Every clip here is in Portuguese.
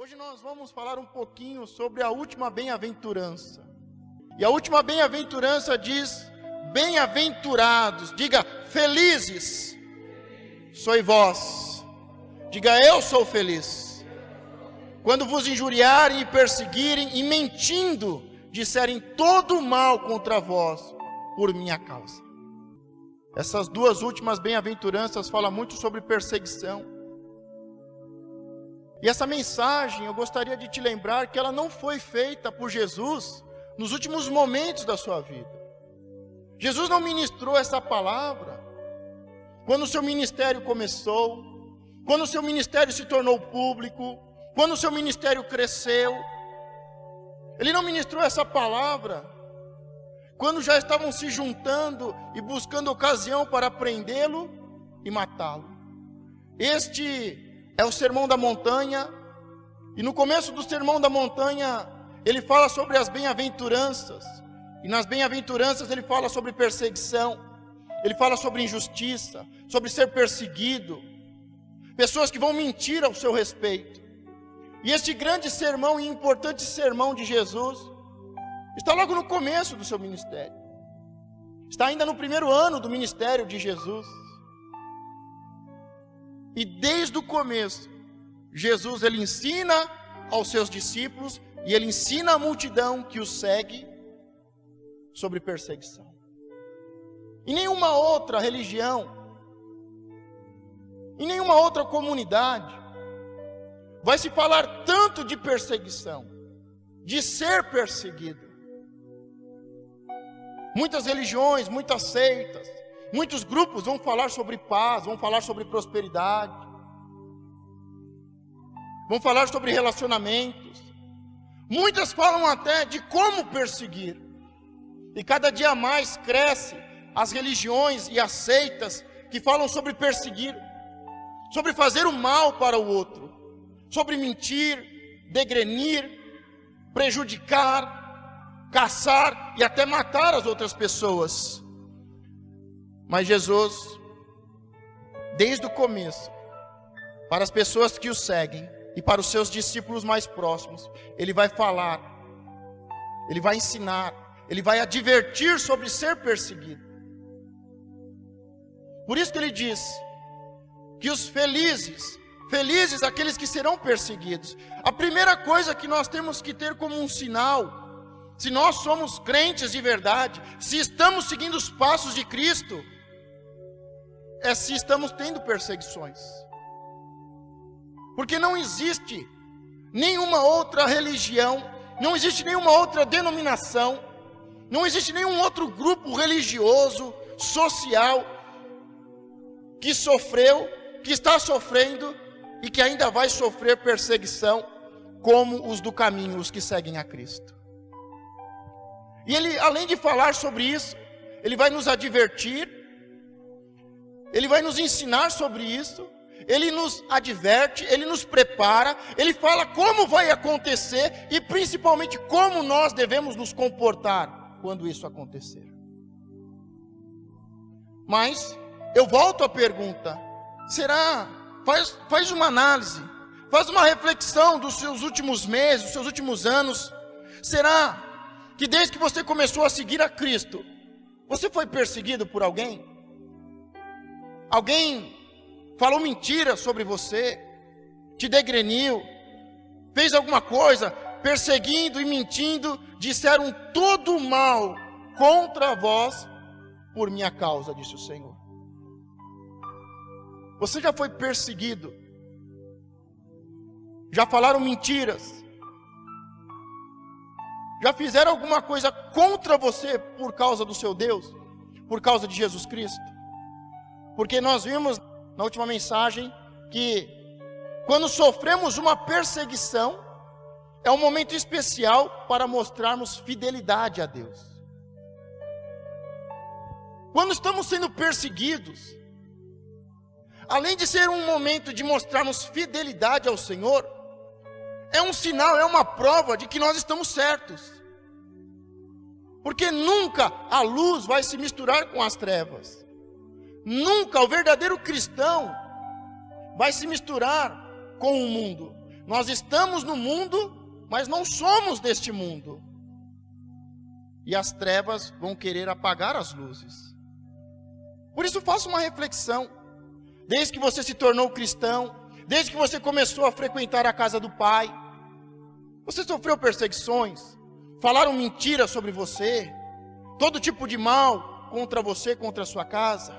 Hoje nós vamos falar um pouquinho sobre a última bem-aventurança. E a última bem-aventurança diz: bem-aventurados, diga felizes sois vós, diga eu sou feliz, quando vos injuriarem e perseguirem e mentindo disserem todo o mal contra vós por minha causa. Essas duas últimas bem-aventuranças falam muito sobre perseguição. E essa mensagem eu gostaria de te lembrar que ela não foi feita por Jesus nos últimos momentos da sua vida. Jesus não ministrou essa palavra quando o seu ministério começou, quando o seu ministério se tornou público, quando o seu ministério cresceu. Ele não ministrou essa palavra quando já estavam se juntando e buscando ocasião para prendê-lo e matá-lo. Este é o Sermão da Montanha, e no começo do Sermão da Montanha, ele fala sobre as bem-aventuranças, e nas bem-aventuranças ele fala sobre perseguição, ele fala sobre injustiça, sobre ser perseguido, pessoas que vão mentir ao seu respeito. E este grande sermão e importante sermão de Jesus está logo no começo do seu ministério, está ainda no primeiro ano do ministério de Jesus. E desde o começo, Jesus ele ensina aos seus discípulos e ele ensina a multidão que o segue sobre perseguição. Em nenhuma outra religião, em nenhuma outra comunidade, vai se falar tanto de perseguição, de ser perseguido. Muitas religiões, muitas seitas, muitos grupos vão falar sobre paz, vão falar sobre prosperidade, vão falar sobre relacionamentos. Muitas falam até de como perseguir. E cada dia mais cresce as religiões e as seitas que falam sobre perseguir, sobre fazer o mal para o outro, sobre mentir, degrenir, prejudicar, caçar e até matar as outras pessoas. Mas Jesus, desde o começo, para as pessoas que o seguem e para os seus discípulos mais próximos, ele vai falar, ele vai ensinar, ele vai advertir sobre ser perseguido. Por isso que ele diz que os felizes aqueles que serão perseguidos. A primeira coisa que nós temos que ter como um sinal, se nós somos crentes de verdade, se estamos seguindo os passos de Cristo, é se estamos tendo perseguições. Porque não existe nenhuma outra religião, não existe nenhuma outra denominação, não existe nenhum outro grupo religioso, social, que sofreu, que está sofrendo e que ainda vai sofrer perseguição, como os do caminho, os que seguem a Cristo. E ele, além de falar sobre isso, ele vai nos advertir, ele vai nos ensinar sobre isso, ele nos adverte, ele nos prepara, ele fala como vai acontecer e principalmente como nós devemos nos comportar quando isso acontecer. Mas eu volto à pergunta: será, faz uma análise, faz uma reflexão dos seus últimos meses, dos seus últimos anos. Será que desde que você começou a seguir a Cristo, você foi perseguido por alguém? Alguém falou mentira sobre você, te degreniu, fez alguma coisa, perseguindo e mentindo, disseram todo o mal contra vós por minha causa, disse o Senhor. Você já foi perseguido? Já falaram mentiras? Já fizeram alguma coisa contra você por causa do seu Deus? Por causa de Jesus Cristo? Porque nós vimos na última mensagem que quando sofremos uma perseguição, é um momento especial para mostrarmos fidelidade a Deus. Quando estamos sendo perseguidos, além de ser um momento de mostrarmos fidelidade ao Senhor, é um sinal, é uma prova de que nós estamos certos. Porque nunca a luz vai se misturar com as trevas. Nunca o verdadeiro cristão vai se misturar com o mundo. Nós estamos no mundo, mas não somos deste mundo. E as trevas vão querer apagar as luzes. Por isso faça uma reflexão. Desde que você se tornou cristão, desde que você começou a frequentar a casa do Pai, você sofreu perseguições, falaram mentiras sobre você, todo tipo de mal contra você, contra a sua casa.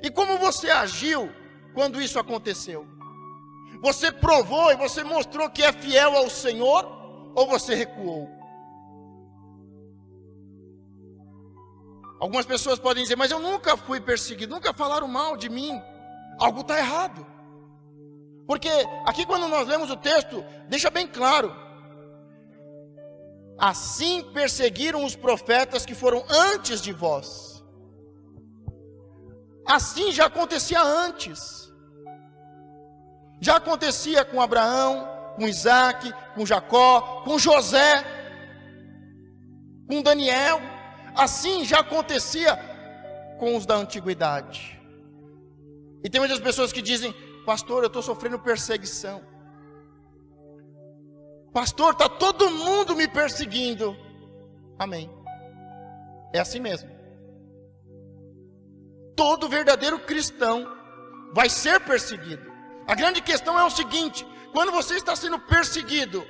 E como você agiu quando isso aconteceu? Você provou e você mostrou que é fiel ao Senhor, ou você recuou? Algumas pessoas podem dizer, mas eu nunca fui perseguido, nunca falaram mal de mim. Algo está errado. Porque aqui quando nós lemos o texto, deixa bem claro. Assim perseguiram os profetas que foram antes de vós. Assim já acontecia antes. Já acontecia com Abraão, com Isaac, com Jacó, com José, com Daniel. Assim já acontecia com os da antiguidade. E tem muitas pessoas que dizem, pastor, eu estou sofrendo perseguição. Pastor, está todo mundo me perseguindo. Amém. É assim mesmo. Todo verdadeiro cristão vai ser perseguido. A grande questão é o seguinte: quando você está sendo perseguido,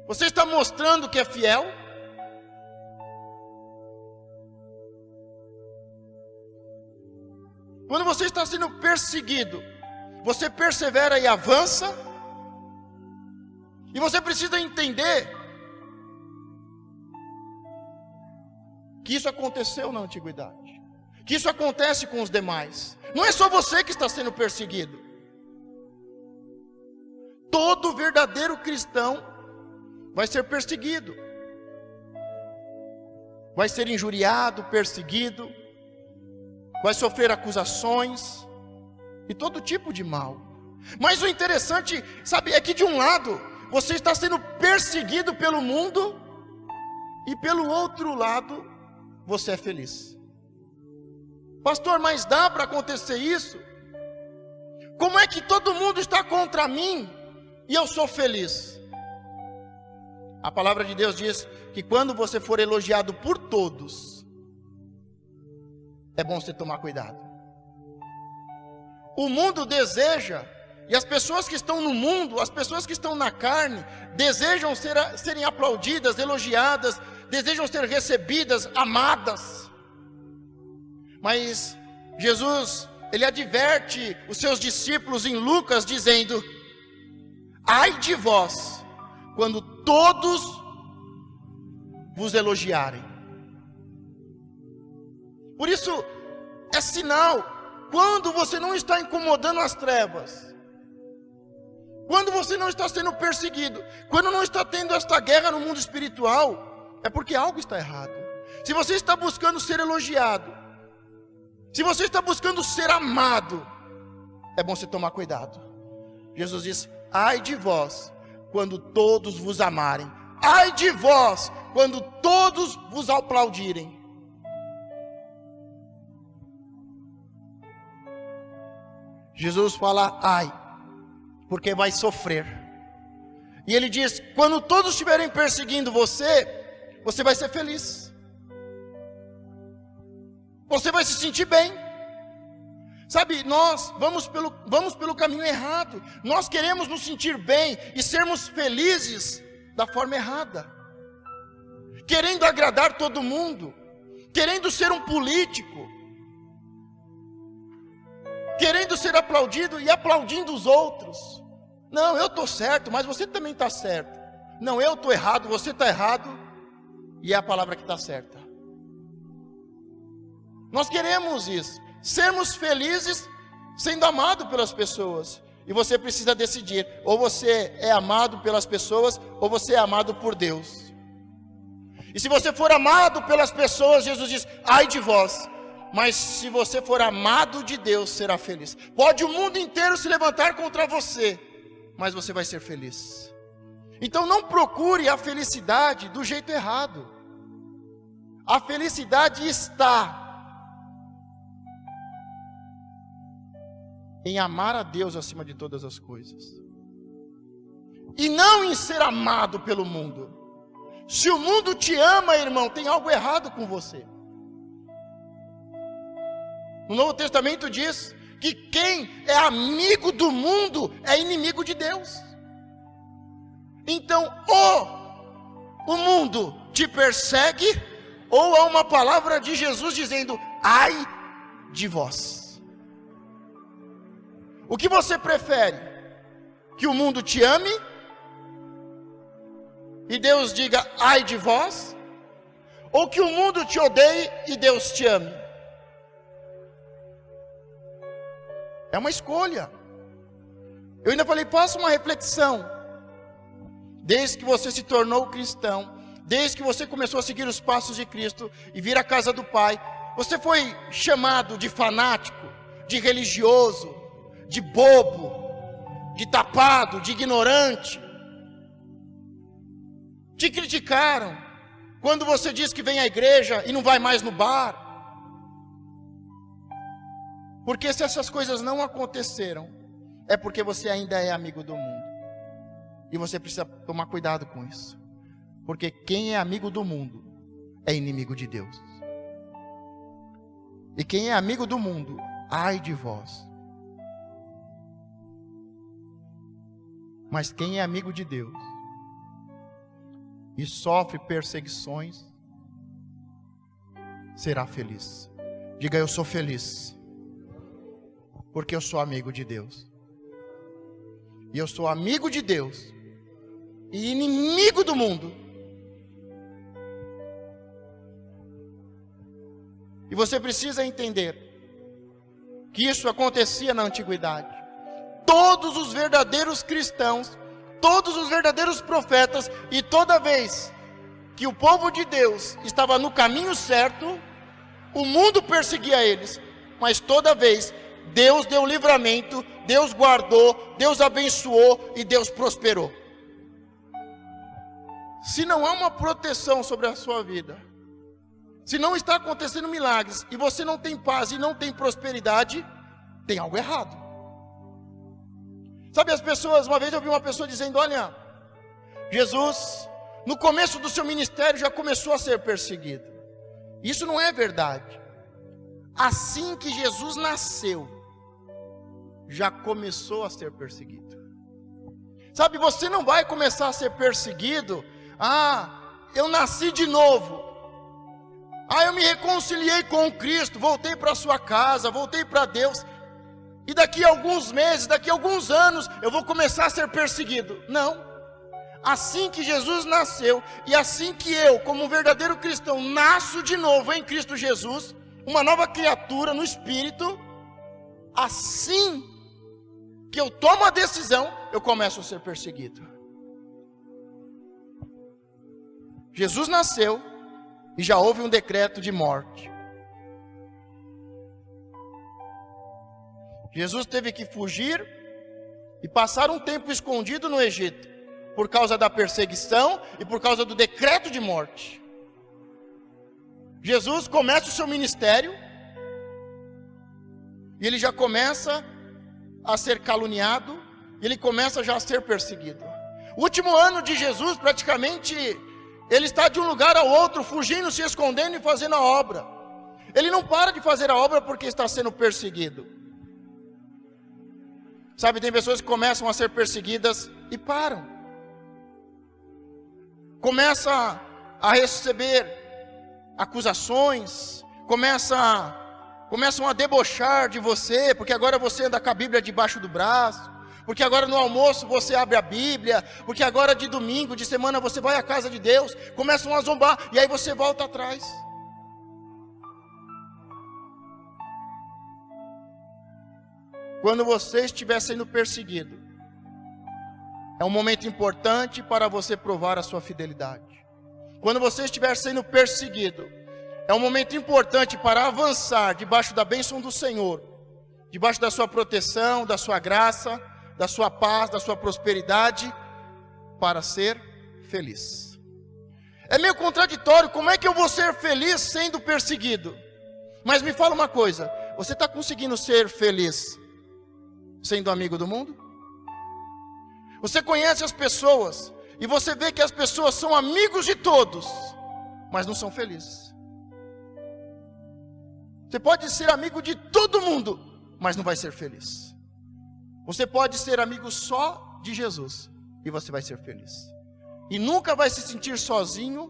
você está mostrando que é fiel? Quando você está sendo perseguido, você persevera e avança? E você precisa entender que isso aconteceu na antiguidade, que isso acontece com os demais. Não é só você que está sendo perseguido. Todo verdadeiro cristão vai ser perseguido, vai ser injuriado, perseguido, vai sofrer acusações e todo tipo de mal. Mas o interessante, sabe, é que de um lado você está sendo perseguido pelo mundo e pelo outro lado você é feliz. Pastor, mas dá para acontecer isso? Como é que todo mundo está contra mim e eu sou feliz? A palavra de Deus diz que quando você for elogiado por todos, é bom você tomar cuidado. O mundo deseja, e as pessoas que estão no mundo, as pessoas que estão na carne, desejam serem aplaudidas, elogiadas, desejam ser recebidas, amadas. Mas Jesus, ele adverte os seus discípulos em Lucas, dizendo: ai de vós, quando todos vos elogiarem. Por isso, é sinal, quando você não está incomodando as trevas, quando você não está sendo perseguido, quando não está tendo esta guerra no mundo espiritual, é porque algo está errado. Se você está buscando ser elogiado, se você está buscando ser amado, é bom você tomar cuidado. Jesus diz: ai de vós, quando todos vos amarem. Ai de vós, quando todos vos aplaudirem. Jesus fala ai, porque vai sofrer. E ele diz: quando todos estiverem perseguindo você, você vai ser feliz. Você vai se sentir bem. Sabe, nós vamos pelo caminho errado. Nós queremos nos sentir bem e sermos felizes da forma errada, querendo agradar todo mundo, querendo ser um político, querendo ser aplaudido e aplaudindo os outros. Não, eu estou certo, mas você também está certo. Não, eu estou errado, você está errado, e é a palavra que está certa. Nós queremos isso, sermos felizes sendo amado pelas pessoas. E você precisa decidir, ou você é amado pelas pessoas, ou você é amado por Deus. E se você for amado pelas pessoas, Jesus diz: ai de vós. Mas se você for amado de Deus, será feliz. Pode o mundo inteiro se levantar contra você, mas você vai ser feliz. Então não procure a felicidade do jeito errado. A felicidade está em amar a Deus acima de todas as coisas. e não em ser amado pelo mundo. Se o mundo te ama, irmão, tem algo errado com você. No Novo Testamento diz que quem é amigo do mundo é inimigo de Deus. Então, ou o mundo te persegue, ou há uma palavra de Jesus dizendo: ai de vós. O que você prefere? Que o mundo te ame e Deus diga ai de vós? Ou que o mundo te odeie e Deus te ame? É uma escolha. Eu ainda falei, faça uma reflexão. Desde que você se tornou cristão, desde que você começou a seguir os passos de Cristo e vir à casa do Pai, você foi chamado de fanático, de religioso, de bobo, de tapado, de ignorante. Te criticaram quando você diz que vem à igreja e não vai mais no bar. Porque se essas coisas não aconteceram, é porque você ainda é amigo do mundo. E você precisa tomar cuidado com isso. Porque quem é amigo do mundo é inimigo de Deus. E quem é amigo do mundo, ai de vós. Mas quem é amigo de Deus e sofre perseguições, será feliz. Diga: eu sou feliz, porque eu sou amigo de Deus. E eu sou amigo de Deus e inimigo do mundo. E você precisa entender que isso acontecia na antiguidade. Todos os verdadeiros cristãos, todos os verdadeiros profetas, e toda vez que o povo de Deus estava no caminho certo, o mundo perseguia eles, mas toda vez Deus deu livramento, Deus guardou, Deus abençoou e Deus prosperou. Se não há uma proteção sobre a sua vida, se não está acontecendo milagres, e você não tem paz e não tem prosperidade, tem algo errado. Sabe, as pessoas, uma vez eu vi uma pessoa dizendo: olha, Jesus, no começo do seu ministério já começou a ser perseguido. Isso não é verdade. Assim que Jesus nasceu, já começou a ser perseguido. Sabe, você não vai começar a ser perseguido: eu nasci de novo, eu me reconciliei com Cristo, voltei para a sua casa, voltei para Deus, e daqui a alguns meses, daqui a alguns anos, eu vou começar a ser perseguido. Não. Assim que Jesus nasceu, e assim que eu, como um verdadeiro cristão, nasço de novo em Cristo Jesus, uma nova criatura no Espírito, assim que eu tomo a decisão, eu começo a ser perseguido. Jesus nasceu e já houve um decreto de morte. Jesus teve que fugir e passar um tempo escondido no Egito, por causa da perseguição e por causa do decreto de morte. Jesus começa o seu ministério e ele já começa a ser caluniado, e ele começa já a ser perseguido. O último ano de Jesus, praticamente, ele está de um lugar ao outro, fugindo, se escondendo e fazendo a obra. Ele não para de fazer a obra porque está sendo perseguido. Sabe, tem pessoas que começam a ser perseguidas e param. Começa a receber acusações, começam a debochar de você, porque agora você anda com a Bíblia debaixo do braço, porque agora no almoço você abre a Bíblia, porque agora de domingo, de semana você vai à casa de Deus. Começam a zombar, e aí você volta atrás. Quando você estiver sendo perseguido, é um momento importante para você provar a sua fidelidade. Quando você estiver sendo perseguido, é um momento importante para avançar debaixo da bênção do Senhor, debaixo da sua proteção, da sua graça, da sua paz, da sua prosperidade, para ser feliz. É meio contraditório, como é que eu vou ser feliz sendo perseguido? Mas me fala uma coisa, você está conseguindo ser feliz sendo amigo do mundo? Você conhece as pessoas e você vê que as pessoas são amigos de todos, mas não são felizes. Você pode ser amigo de todo mundo, mas não vai ser feliz. Você pode ser amigo só de Jesus e você vai ser feliz. E nunca vai se sentir sozinho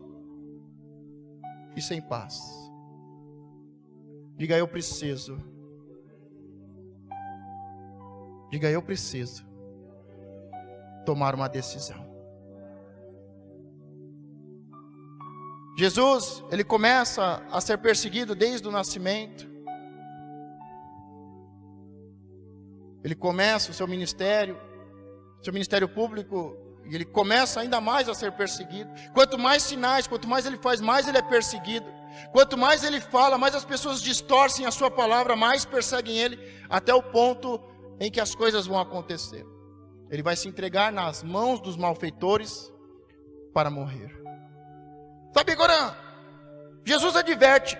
e sem paz. Diga: eu preciso. Diga: eu preciso tomar uma decisão. Jesus, ele começa a ser perseguido desde o nascimento. Ele começa o seu ministério público, e ele começa ainda mais a ser perseguido. Quanto mais sinais, quanto mais ele faz, mais ele é perseguido. Quanto mais ele fala, mais as pessoas distorcem a sua palavra, mais perseguem ele, até o ponto em que as coisas vão acontecer. Ele vai se entregar nas mãos dos malfeitores para morrer. Sabe, agora, Jesus adverte: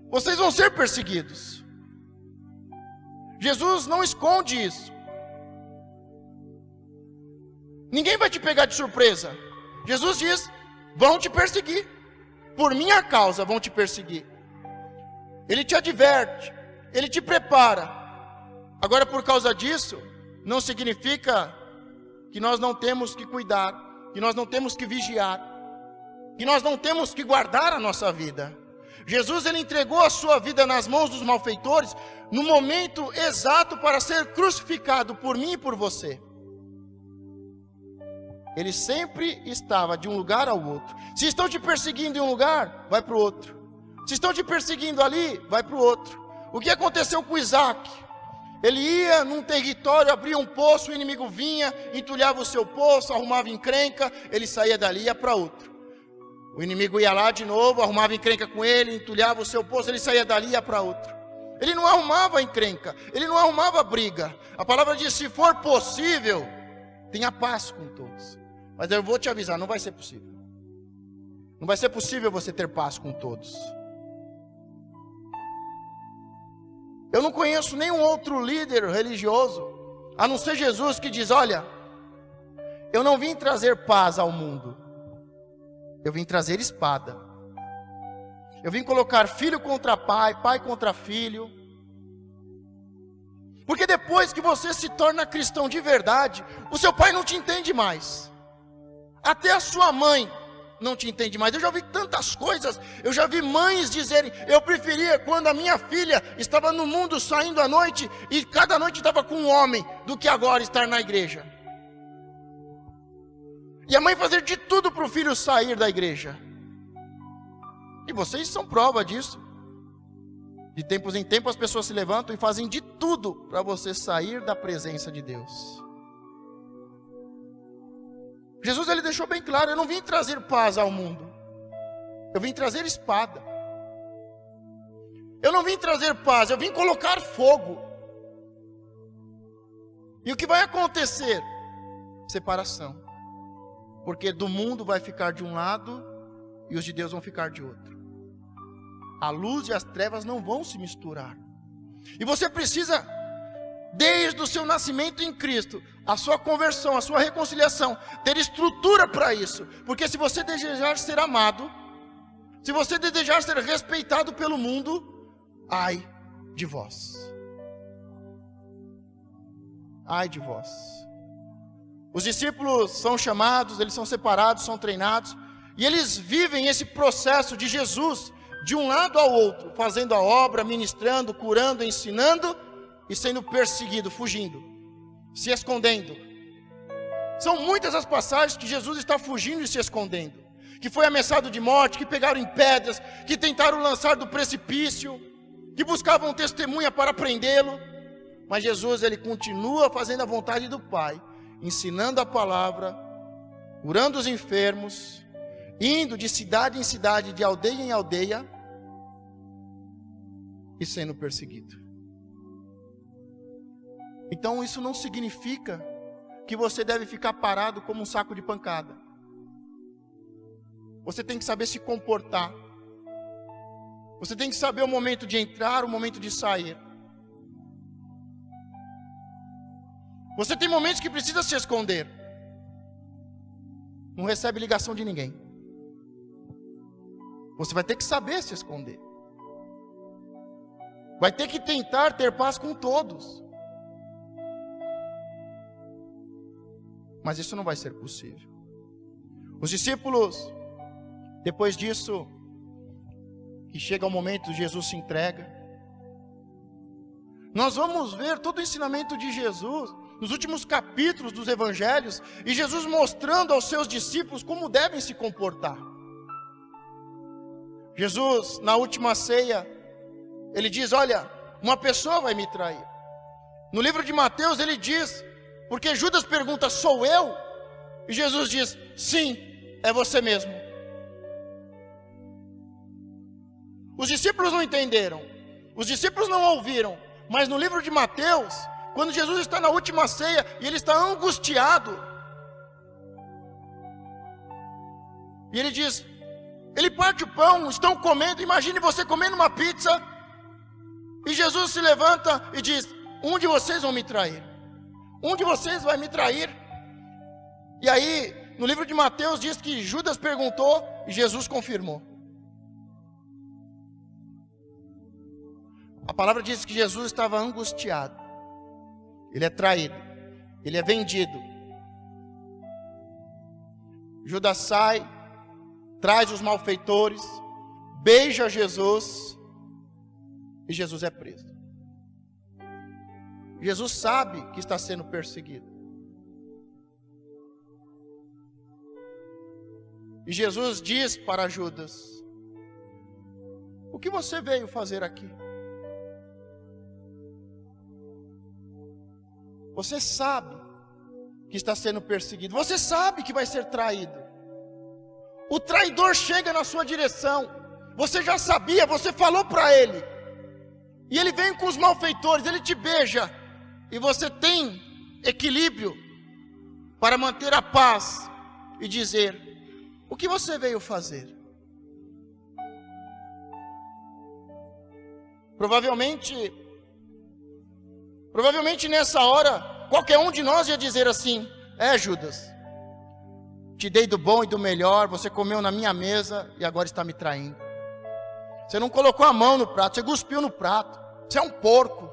vocês vão ser perseguidos. Jesus não esconde isso. Ninguém vai te pegar de surpresa. Jesus diz: vão te perseguir. Por minha causa vão te perseguir. Ele te adverte, ele te prepara. Agora, por causa disso, não significa que nós não temos que cuidar, que nós não temos que vigiar, que nós não temos que guardar a nossa vida. Jesus, ele entregou a sua vida nas mãos dos malfeitores no momento exato para ser crucificado por mim e por você. Ele sempre estava de um lugar ao outro. Se estão te perseguindo em um lugar, vai para o outro. Se estão te perseguindo ali, vai para o outro. O que aconteceu com Isaac? Ele ia num território, abria um poço, o inimigo vinha, entulhava o seu poço, arrumava encrenca, ele saía dali e ia para outro. O inimigo ia lá de novo, arrumava encrenca com ele, entulhava o seu poço, ele saía dali e ia para outro. Ele não arrumava encrenca, ele não arrumava briga. A palavra diz: se for possível, tenha paz com todos. Mas eu vou te avisar, não vai ser possível. Não vai ser possível você ter paz com todos. Eu não conheço nenhum outro líder religioso, a não ser Jesus, que diz: olha, eu não vim trazer paz ao mundo, eu vim trazer espada. Eu vim colocar filho contra pai, pai contra filho. Porque depois que você se torna cristão de verdade, o seu pai não te entende mais. Até a sua mãe não te entende mais. Eu já vi tantas coisas. Eu já vi mães dizerem: eu preferia quando a minha filha estava no mundo saindo à noite e cada noite estava com um homem, do que agora estar na igreja. E a mãe fazer de tudo para o filho sair da igreja. E vocês são prova disso. De tempos em tempos as pessoas se levantam e fazem de tudo para você sair da presença de Deus. Jesus, ele deixou bem claro: eu não vim trazer paz ao mundo, eu vim trazer espada. Eu não vim trazer paz, eu vim colocar fogo. E o que vai acontecer? Separação. Porque do mundo vai ficar de um lado e os de Deus vão ficar de outro. A luz e as trevas não vão se misturar. E você precisa, desde o seu nascimento em Cristo, a sua conversão, a sua reconciliação, ter estrutura para isso. Porque se você desejar ser amado, se você desejar ser respeitado pelo mundo, ai de vós. Ai de vós. Os discípulos são chamados, eles são separados, são treinados, e eles vivem esse processo de Jesus, de um lado ao outro, fazendo a obra, ministrando, curando, ensinando, e sendo perseguido, fugindo, se escondendo. São muitas as passagens que Jesus está fugindo e se escondendo, que foi ameaçado de morte, que pegaram em pedras, que tentaram lançar do precipício, que buscavam testemunha para prendê-lo. Mas Jesus, ele continua fazendo a vontade do Pai, ensinando a palavra, curando os enfermos, indo de cidade em cidade, de aldeia em aldeia, e sendo perseguido. Então isso não significa que você deve ficar parado como um saco de pancada. Você tem que saber se comportar. Você tem que saber o momento de entrar, o momento de sair. Você tem momentos que precisa se esconder. Não recebe ligação de ninguém. Você vai ter que saber se esconder. Vai ter que tentar ter paz com todos. Mas isso não vai ser possível. Os discípulos, depois disso, que chega o momento, Jesus se entrega. Nós vamos ver todo o ensinamento de Jesus nos últimos capítulos dos evangelhos, e Jesus mostrando aos seus discípulos como devem se comportar. Jesus, na última ceia, ele diz: olha, uma pessoa vai me trair. No livro de Mateus ele diz, porque Judas pergunta: sou eu? E Jesus diz: sim, é você mesmo. Os discípulos não entenderam, os discípulos não ouviram, mas no livro de Mateus, quando Jesus está na última ceia e ele está angustiado, e ele diz, ele parte o pão, estão comendo, imagine você comendo uma pizza, e Jesus se levanta e diz: um de vocês vão me trair, um de vocês vai me trair. E aí, no livro de Mateus diz que Judas perguntou e Jesus confirmou. A palavra diz que Jesus estava angustiado. Ele é traído, ele é vendido. Judas sai, traz os malfeitores, beija Jesus, e Jesus é preso. Jesus sabe que está sendo perseguido. E Jesus diz para Judas: o que você veio fazer aqui? Você sabe que está sendo perseguido, você sabe que vai ser traído. O traidor chega na sua direção, você já sabia, você falou para ele, e ele vem com os malfeitores, ele te beija, e você tem equilíbrio para manter a paz e dizer: o que você veio fazer? Provavelmente nessa hora, qualquer um de nós ia dizer assim: Judas, te dei do bom e do melhor, você comeu na minha mesa e agora está me traindo. Você não colocou a mão no prato, você cuspiu no prato, você é um porco.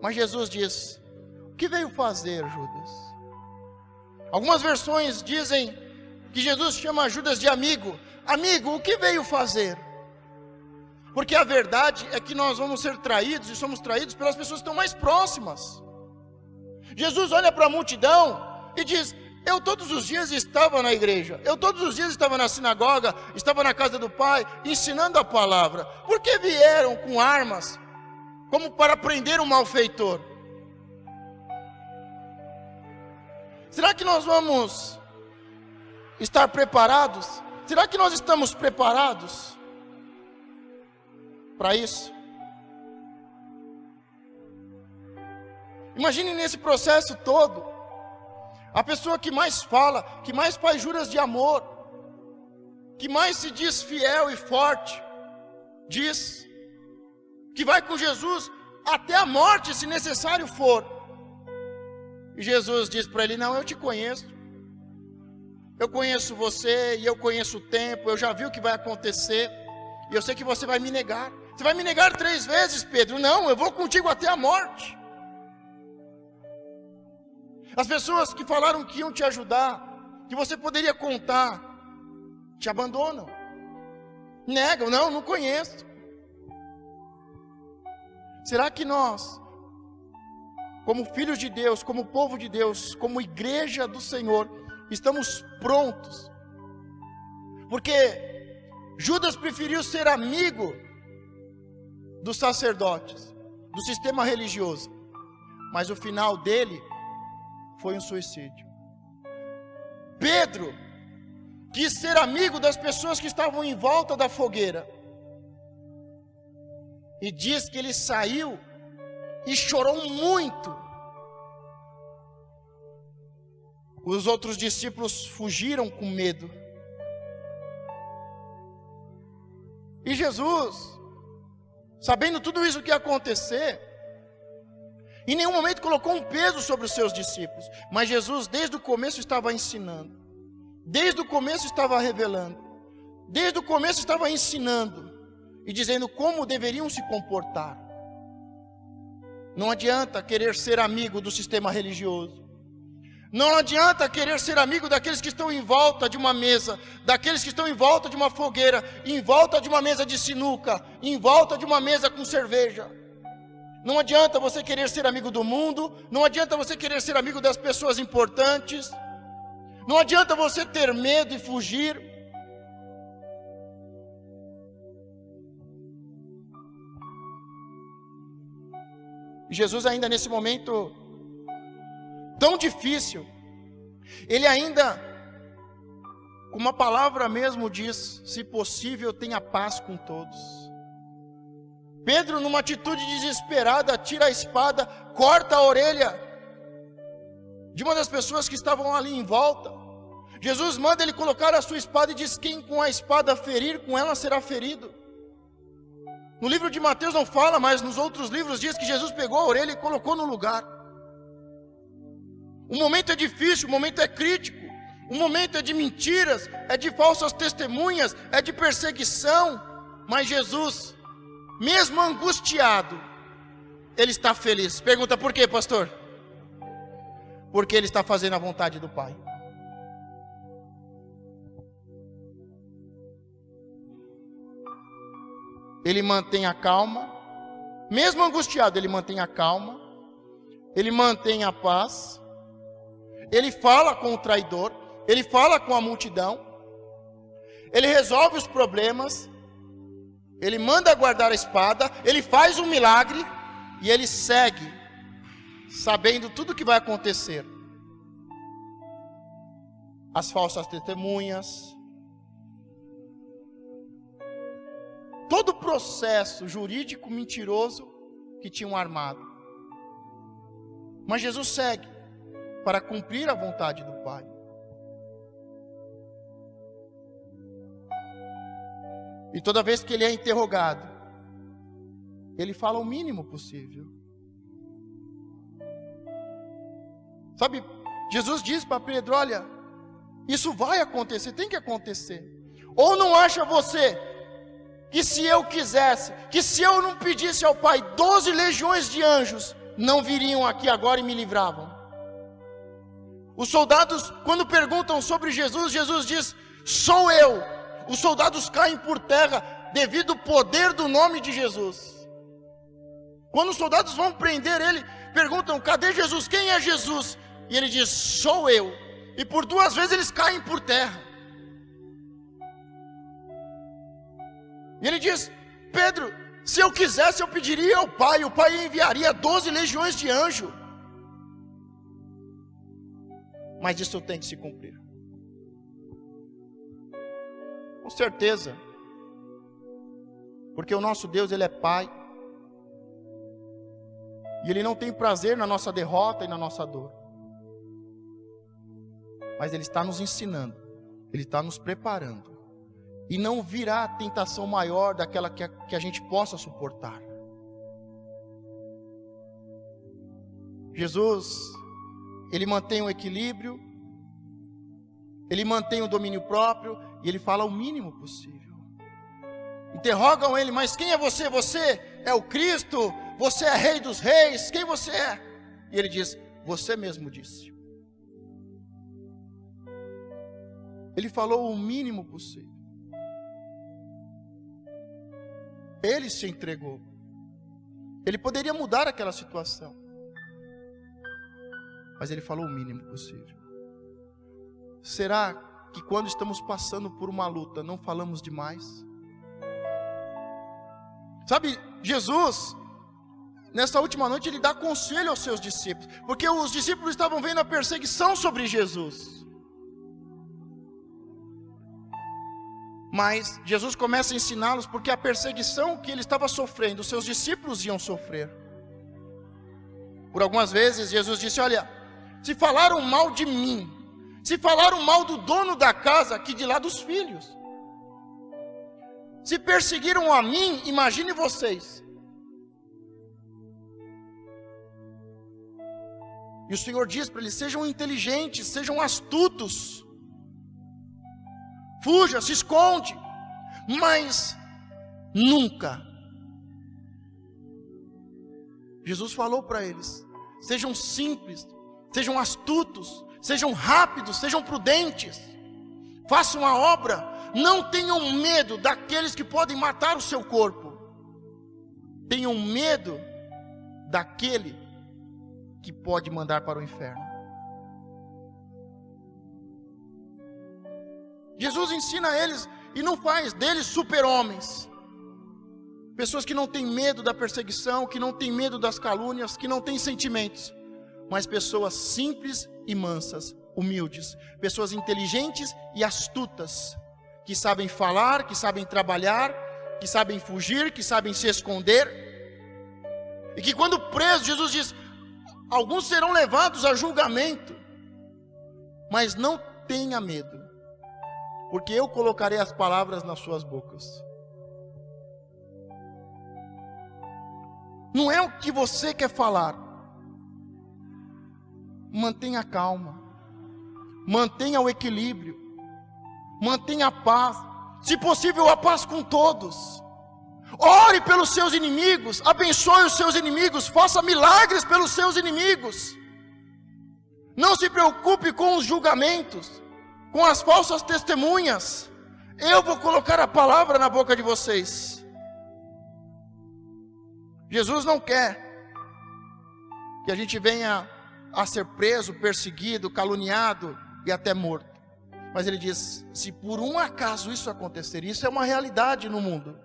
Mas Jesus diz: o que veio fazer, Judas? Algumas versões dizem que Jesus chama Judas de amigo. Amigo, o que veio fazer? Porque a verdade é que nós vamos ser traídos, e somos traídos pelas pessoas que estão mais próximas. Jesus olha para a multidão e diz: eu todos os dias estava na igreja, eu todos os dias estava na sinagoga, estava na casa do Pai, ensinando a palavra. Por que vieram com armas, como para prender um malfeitor? Será que nós vamos estar preparados? Será que nós estamos preparados para isso? Imagine nesse processo todo, a pessoa que mais fala, que mais faz juras de amor, que mais se diz fiel e forte, diz que vai com Jesus até a morte, se necessário for. E Jesus diz para ele: não, eu te conheço. Eu conheço você e eu conheço o tempo, eu já vi o que vai acontecer, e eu sei que você vai me negar. Você vai me negar 3 vezes, Pedro? Não, eu vou contigo até a morte. As pessoas que falaram que iam te ajudar, que você poderia contar, te abandonam, negam: não conheço. Será que nós, como filhos de Deus, como povo de Deus, como igreja do Senhor, estamos prontos? Porque Judas preferiu ser amigo dos sacerdotes, do sistema religioso, mas o final dele foi um suicídio. Pedro quis ser amigo das pessoas que estavam em volta da fogueira, e diz que ele saiu e chorou muito. Os outros discípulos fugiram com medo. E Jesus, sabendo tudo isso que ia acontecer, Em nenhum momento colocou um peso sobre os seus discípulos. Mas Jesus, desde o começo, estava ensinando. Desde o começo estava revelando. Desde o começo estava ensinando. E dizendo como deveriam se comportar. Não adianta querer ser amigo do sistema religioso. Não adianta querer ser amigo daqueles que estão em volta de uma mesa, daqueles que estão em volta de uma fogueira, em volta de uma mesa de sinuca, em volta de uma mesa com cerveja. Não adianta você querer ser amigo do mundo, não adianta você querer ser amigo das pessoas importantes, não adianta você ter medo e fugir. Jesus ainda nesse momento tão difícil, ele ainda, com uma palavra mesmo diz, se possível tenha paz com todos. Pedro, numa atitude desesperada, tira a espada, corta a orelha de uma das pessoas que estavam ali em volta. Jesus manda ele colocar a sua espada e diz: quem com a espada ferir, com ela será ferido. No livro de Mateus não fala, mas nos outros livros diz que Jesus pegou a orelha e colocou no lugar. O momento é difícil, o momento é crítico, o momento é de mentiras, é de falsas testemunhas, é de perseguição, mas Jesus, mesmo angustiado, ele está feliz. Pergunta: por quê, pastor? Porque ele está fazendo a vontade do Pai. Ele mantém a calma, mesmo angustiado, ele mantém a calma, ele mantém a paz, ele fala com o traidor, ele fala com a multidão, ele resolve os problemas, ele manda guardar a espada, ele faz um milagre e ele segue, sabendo tudo o que vai acontecer. As falsas testemunhas, todo o processo jurídico mentiroso que tinham armado. Mas Jesus segue para cumprir a vontade do Pai. E toda vez que ele é interrogado, ele fala o mínimo possível. Sabe, Jesus diz para Pedro: olha, isso vai acontecer, tem que acontecer. Ou não acha você que se eu quisesse, que se eu não pedisse ao Pai, 12 legiões de anjos não viriam aqui agora e me livravam? Os soldados, quando perguntam sobre Jesus, Jesus diz: sou eu. Os soldados caem por terra devido ao poder do nome de Jesus. Quando os soldados vão prender ele, perguntam: cadê Jesus? Quem é Jesus? E ele diz: sou eu. E por 2 vezes eles caem por terra. E ele diz: Pedro, se eu quisesse eu pediria ao Pai, o Pai enviaria 12 legiões de anjos. Mas isso tem que se cumprir. Com certeza. Porque o nosso Deus, Ele é Pai. E Ele não tem prazer na nossa derrota e na nossa dor. Mas Ele está nos ensinando. Ele está nos preparando. E não virá tentação maior daquela que a gente possa suportar. Jesus, Ele mantém o equilíbrio, Ele mantém o domínio próprio, e Ele fala o mínimo possível. Interrogam Ele: mas quem é você? Você é o Cristo? Você é Rei dos Reis? Quem você é? E Ele diz: você mesmo disse. Ele falou o mínimo possível. Ele se entregou. Ele poderia mudar aquela situação, mas Ele falou o mínimo possível. Será que quando estamos passando por uma luta, não falamos demais? Sabe, Jesus, nessa última noite, Ele dá conselho aos seus discípulos, porque os discípulos estavam vendo a perseguição sobre Jesus. Mas Jesus começa a ensiná-los, porque a perseguição que Ele estava sofrendo, os seus discípulos iam sofrer. Por algumas vezes Jesus disse: olha, se falaram mal de mim, se falaram mal do dono da casa, que de lá dos filhos, se perseguiram a mim, imagine vocês. E o Senhor diz para eles: sejam inteligentes, sejam astutos. Fuja, se esconde, mas nunca. Jesus falou para eles: sejam simples, sejam astutos, sejam rápidos, sejam prudentes. Façam a obra, não tenham medo daqueles que podem matar o seu corpo. Tenham medo daquele que pode mandar para o inferno. Jesus ensina eles e não faz deles super-homens. Pessoas que não têm medo da perseguição, que não têm medo das calúnias, que não têm sentimentos. Mas pessoas simples e mansas, humildes. Pessoas inteligentes e astutas. Que sabem falar, que sabem trabalhar, que sabem fugir, que sabem se esconder. E que quando presos, Jesus diz: alguns serão levados a julgamento. Mas não tenha medo, porque eu colocarei as palavras nas suas bocas. Não é o que você quer falar. Mantenha a calma. Mantenha o equilíbrio. Mantenha a paz. Se possível, a paz com todos. Ore pelos seus inimigos. Abençoe os seus inimigos. Faça milagres pelos seus inimigos. Não se preocupe com os julgamentos, com as falsas testemunhas. Eu vou colocar a palavra na boca de vocês. Jesus não quer que a gente venha a ser preso, perseguido, caluniado e até morto. Mas ele diz: se por um acaso isso acontecer, isso é uma realidade no mundo.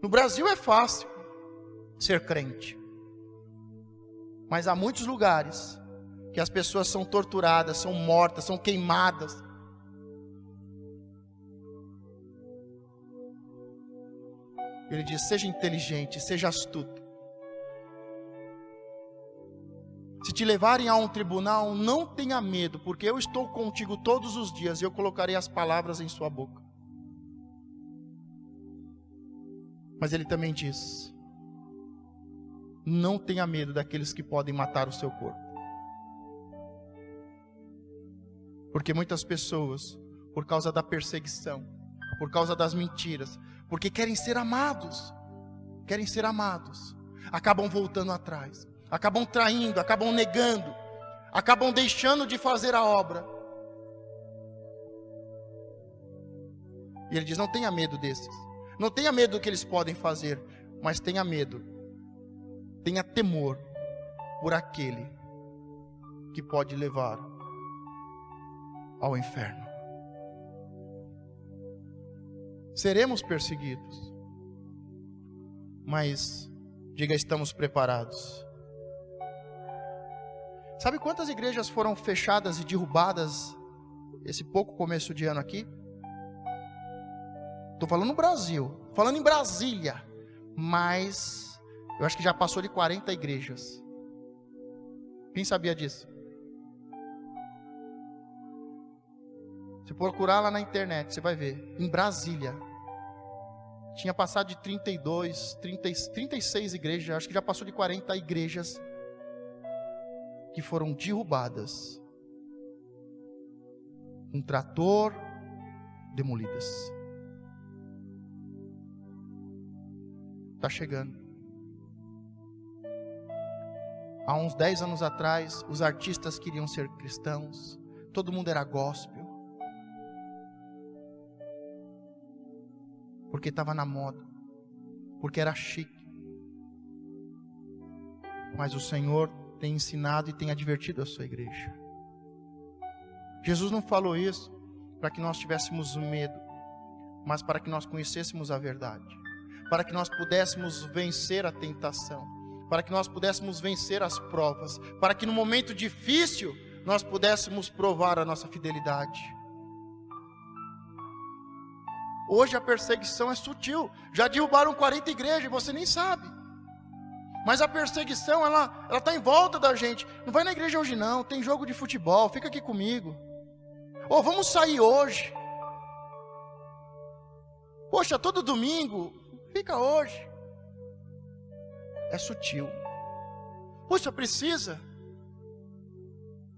No Brasil é fácil ser crente, mas há muitos lugares que as pessoas são torturadas, são mortas, são queimadas. Ele diz: seja inteligente, seja astuto. Se te levarem a um tribunal, não tenha medo, porque eu estou contigo todos os dias e eu colocarei as palavras em sua boca. Mas ele também diz: não tenha medo daqueles que podem matar o seu corpo. Porque muitas pessoas, por causa da perseguição, por causa das mentiras, porque querem ser amados, acabam voltando atrás, acabam traindo, acabam negando, acabam deixando de fazer a obra. E ele diz: não tenha medo desses, não tenha medo do que eles podem fazer, mas tenha medo, tenha temor por aquele que pode levar ao inferno. Seremos perseguidos, mas diga: estamos preparados. Sabe quantas igrejas foram fechadas e derrubadas esse pouco começo de ano aqui? Estou falando no Brasil, falando em Brasília, mas eu acho que já passou de 40 igrejas. Quem sabia disso? Se procurar lá na internet, você vai ver. Em Brasília, tinha passado de 36 igrejas, acho que já passou de 40 igrejas que foram derrubadas. Um trator, demolidas. Está chegando. Há uns 10 anos atrás, os artistas queriam ser cristãos, todo mundo era gospel, porque estava na moda, porque era chique. Mas o Senhor tem ensinado e tem advertido a sua igreja. Jesus não falou isso para que nós tivéssemos medo, mas para que nós conhecêssemos a verdade, para que nós pudéssemos vencer a tentação, para que nós pudéssemos vencer as provas, para que no momento difícil nós pudéssemos provar a nossa fidelidade. Hoje a perseguição é sutil. Já derrubaram 40 igrejas e você nem sabe. Mas a perseguição, ela está em volta da gente. Não vai na igreja hoje não, tem jogo de futebol, fica aqui comigo. Ou vamos sair hoje. Poxa, todo domingo, fica hoje. É sutil. Poxa, precisa.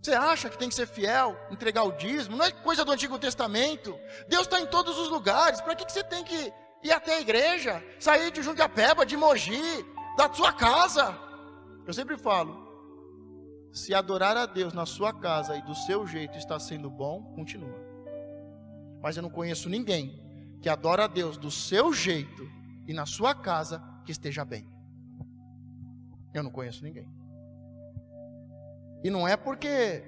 Você acha que tem que ser fiel, entregar o dízimo? Não é coisa do Antigo Testamento. Deus está em todos os lugares. Para que você tem que ir até a igreja? Sair de Jundiapeba, de Mogi, da sua casa? Eu sempre falo, se adorar a Deus na sua casa e do seu jeito está sendo bom, continua. Mas eu não conheço ninguém que adora a Deus do seu jeito e na sua casa que esteja bem. Eu não conheço ninguém. E não é porque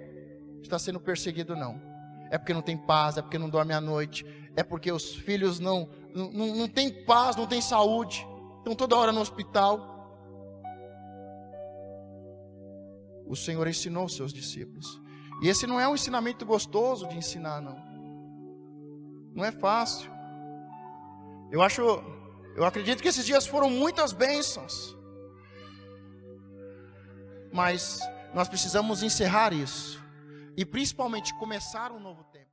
está sendo perseguido, não. É porque não tem paz, é porque não dorme à noite, é porque os filhos não têm paz, não têm saúde, estão toda hora no hospital. O Senhor ensinou os seus discípulos. E esse não é um ensinamento gostoso de ensinar, não. Não é fácil. Eu acredito que esses dias foram muitas bênçãos. Mas nós precisamos encerrar isso. E principalmente começar um novo tempo.